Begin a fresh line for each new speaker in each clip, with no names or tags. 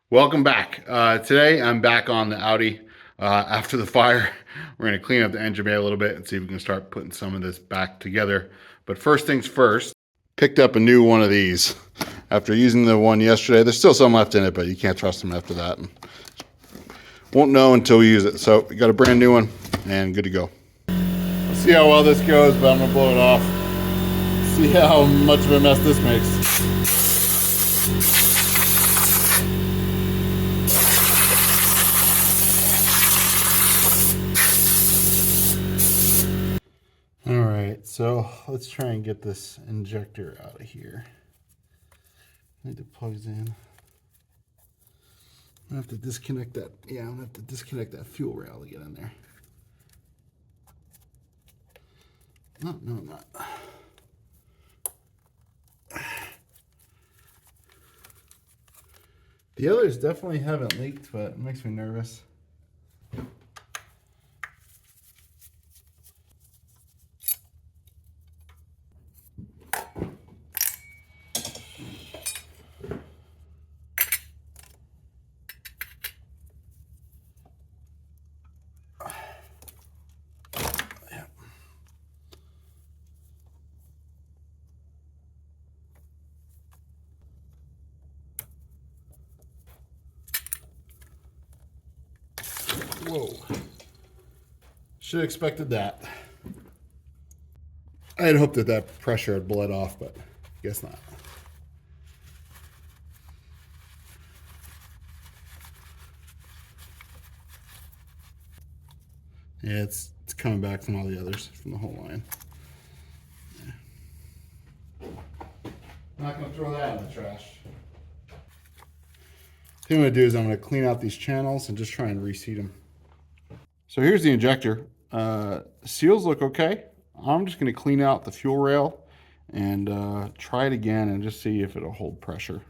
Welcome back. Today I'm back on the Audi after the fire. We're going to clean up the engine bay a little bit and see if we can start putting some of this back together. But first things first, picked up a new one of these. After using the one yesterday, there's still some left in it, but you can't trust them after that. And won't know until we use it. So we got a brand new one and good to go. Let's see how well this goes, but I'm going to blow it off. See how much of a mess this makes. All right, so let's try and get this injector out of here. I need to plug in. I have to disconnect that. Yeah, I'm gonna have to disconnect that fuel rail to get in there. No, I'm not. The others definitely haven't leaked, but it makes me nervous. Whoa. Should have expected that. I had hoped that that pressure had bled off, but I guess not. Yeah, it's coming back from all the others, from the whole line. Yeah. I'm not going to throw that in the trash. The thing I'm going to do is I'm going to clean out these channels and just try and reseat them. So here's the injector. Seals look okay. I'm just going to clean out the fuel rail and try it again and just see if it'll hold pressure.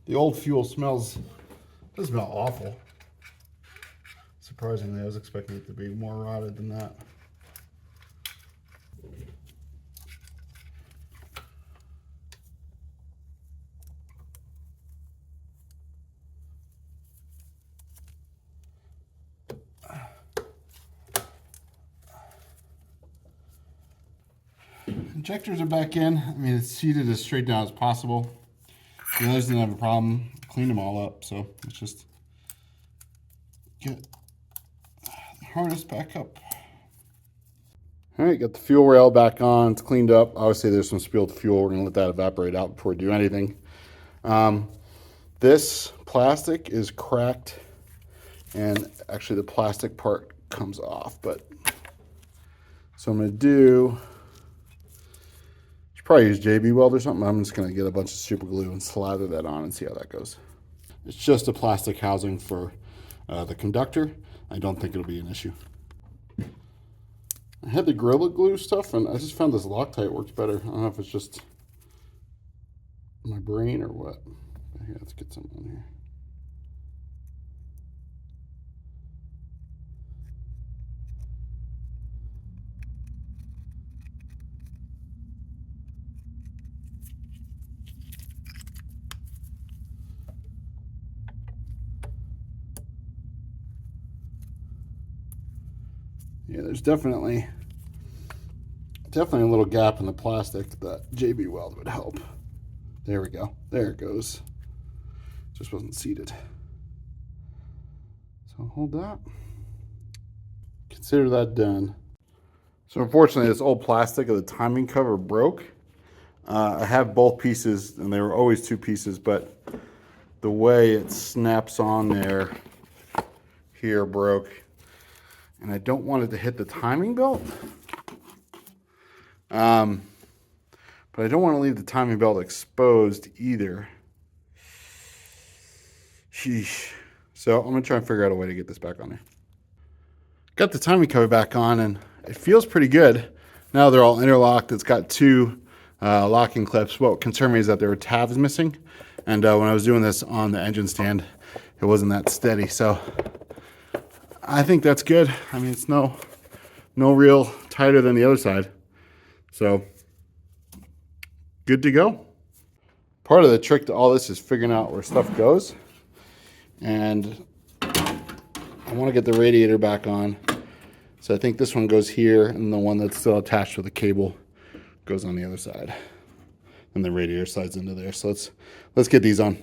The old fuel doesn't smell awful. Surprisingly, I was expecting it to be more rotted than that. Injectors are back in. I mean, it's seated as straight down as possible. The others didn't have a problem. Cleaned them all up, so let's just get the harness back up. All right, got the fuel rail back on. It's cleaned up. Obviously, there's some spilled fuel. We're gonna let that evaporate out before we do anything. This plastic is cracked, and actually the plastic part comes off. But so I'm gonna do. Probably use JB Weld or something. I'm just going to get a bunch of super glue and slather that on and see how that goes. It's just a plastic housing for the conductor. I don't think it'll be an issue. I had the Gorilla Glue stuff and I just found this Loctite works better. I don't know if it's just my brain or what. Here, let's get some on here. Yeah, there's definitely a little gap in the plastic that JB Weld would help. There we go. There it goes. Just wasn't seated. So hold that. Consider that done. So unfortunately, this old plastic of the timing cover broke. I have both pieces, and they were always two pieces, but the way it snaps on there here broke. And I don't want it to hit the timing belt. But I don't want to leave the timing belt exposed either. Sheesh. So I'm going to try and figure out a way to get this back on there. Got the timing cover back on, and it feels pretty good. Now they're all interlocked. It's got two locking clips. What concerned me is that there were tabs missing. And when I was doing this on the engine stand, it wasn't that steady. So I think that's good. I mean, it's no real tighter than the other side. So good to go. Part of the trick to all this is figuring out where stuff goes. And I want to get the radiator back on. So I think this one goes here, and the one that's still attached with a cable goes on the other side. And the radiator slides into there. So let's get these on.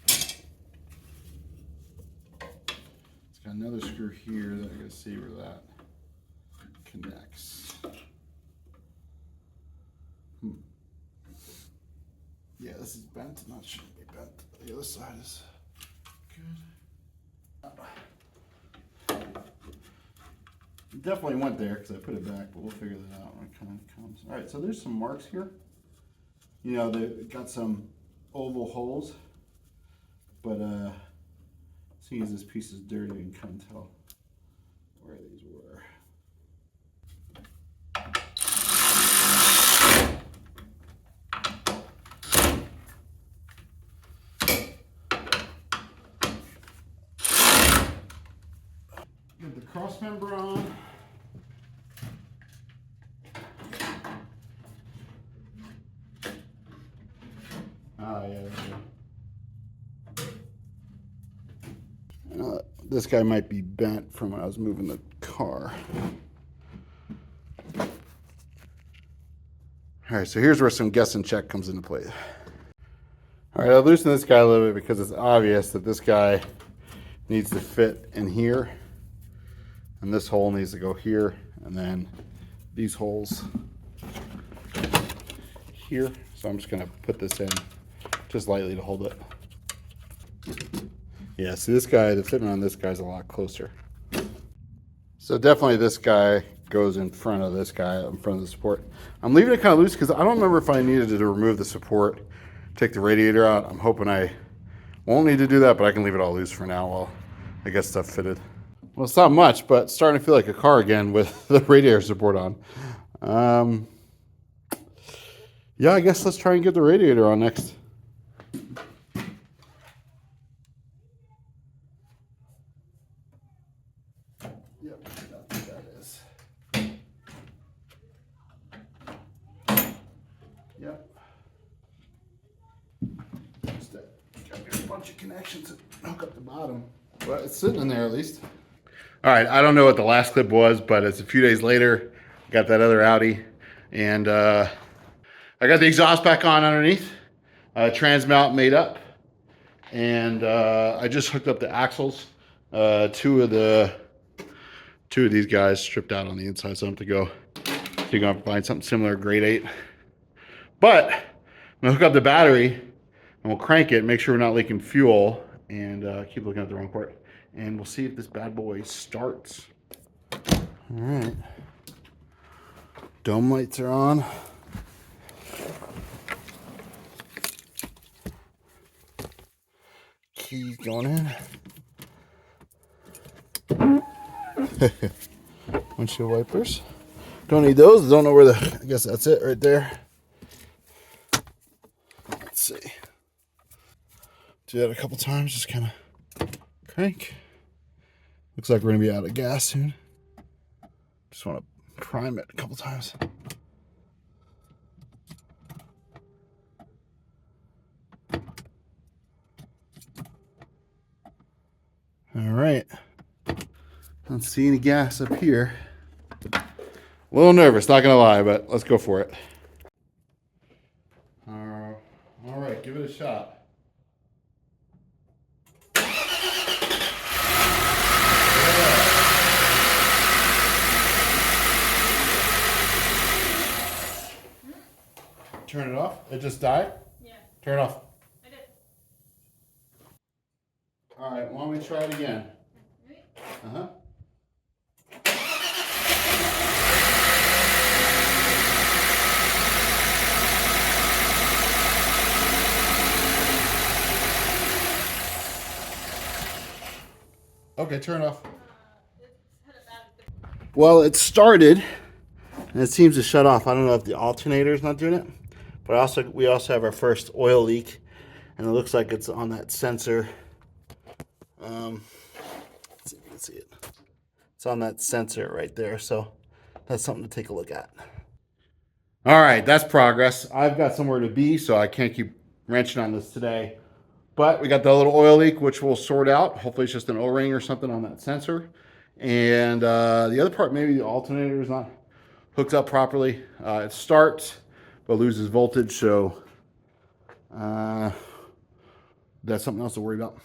It's got another screw here that I gotta see where that connects. Yeah, this is bent. Not sure be bent. The other side is good. It definitely went there because I put it back, but we'll figure that out when it kind of comes. All right, so there's some marks here. You know, they've got some oval holes, but seeing as this piece is dirty, you can kind of tell where these were. Get the cross member on. This guy might be bent from when I was moving the car. All right, so here's where some guess and check comes into play. All right, I'll loosen this guy a little bit because it's obvious that this guy needs to fit in here. And this hole needs to go here. And then these holes here. So I'm just gonna put this in just lightly to hold it. Yeah, see this guy, the fitting on this guy's a lot closer. So definitely this guy goes in front of this guy, in front of the support. I'm leaving it kind of loose because I don't remember if I needed to remove the support, take the radiator out. I'm hoping I won't need to do that, but I can leave it all loose for now while I get stuff fitted. Well, it's not much, but it's starting to feel like a car again with the radiator support on. Yeah, I guess let's try and get the radiator on next. Yep, that's what that is. Yep. Just got a bunch of connections that hook up the bottom. But it's sitting in there at least. All right, I don't know what the last clip was, but it's a few days later. Got that other Audi, and I got the exhaust back on underneath. Trans mount made up, and I just hooked up the axles. Two of these guys stripped out on the inside, so I have to go. You're gonna find something similar, grade 8. But I'm gonna hook up the battery, and we'll crank it, make sure we're not leaking fuel, and keep looking at the wrong part. And we'll see if this bad boy starts. All right. Dome lights are on. Keys going in. Windshield wipers. Don't need those. Don't know where the, I guess that's it right there. Let's see. Do that a couple times, just kind of crank. Looks like we're gonna be out of gas soon. Just want to prime it a couple times. All right. Don't see any gas up here. A little nervous, not gonna lie, but let's go for it. All right, give it a shot. Turn it off. It just died? Yeah. Turn it off. I did. All right, why don't we try it again? Uh-huh. Okay, turn it off. It's had a bad
Well, it started and it seems to shut off. I don't know if the alternator is not doing it, but we also have our first oil leak, and it looks like it's on that sensor. Let's see if you can see it. It's on that sensor right there, so that's something to take a look at.
All right, that's progress. I've got somewhere to be, so I can't keep wrenching on this today. But we got the little oil leak, which we'll sort out. Hopefully it's just an O-ring or something on that sensor. And the other part, maybe the alternator is not hooked up properly. It starts, but loses voltage, so that's something else to worry about.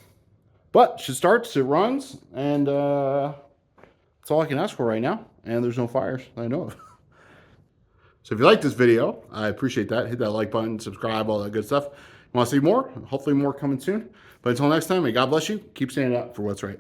But it starts, it runs, and that's all I can ask for right now. And there's no fires that I know of. So if you like this video, I appreciate that. Hit that like button, subscribe, all that good stuff. You want to see more? Hopefully more coming soon. But until next time, may God bless you. Keep standing up for what's right.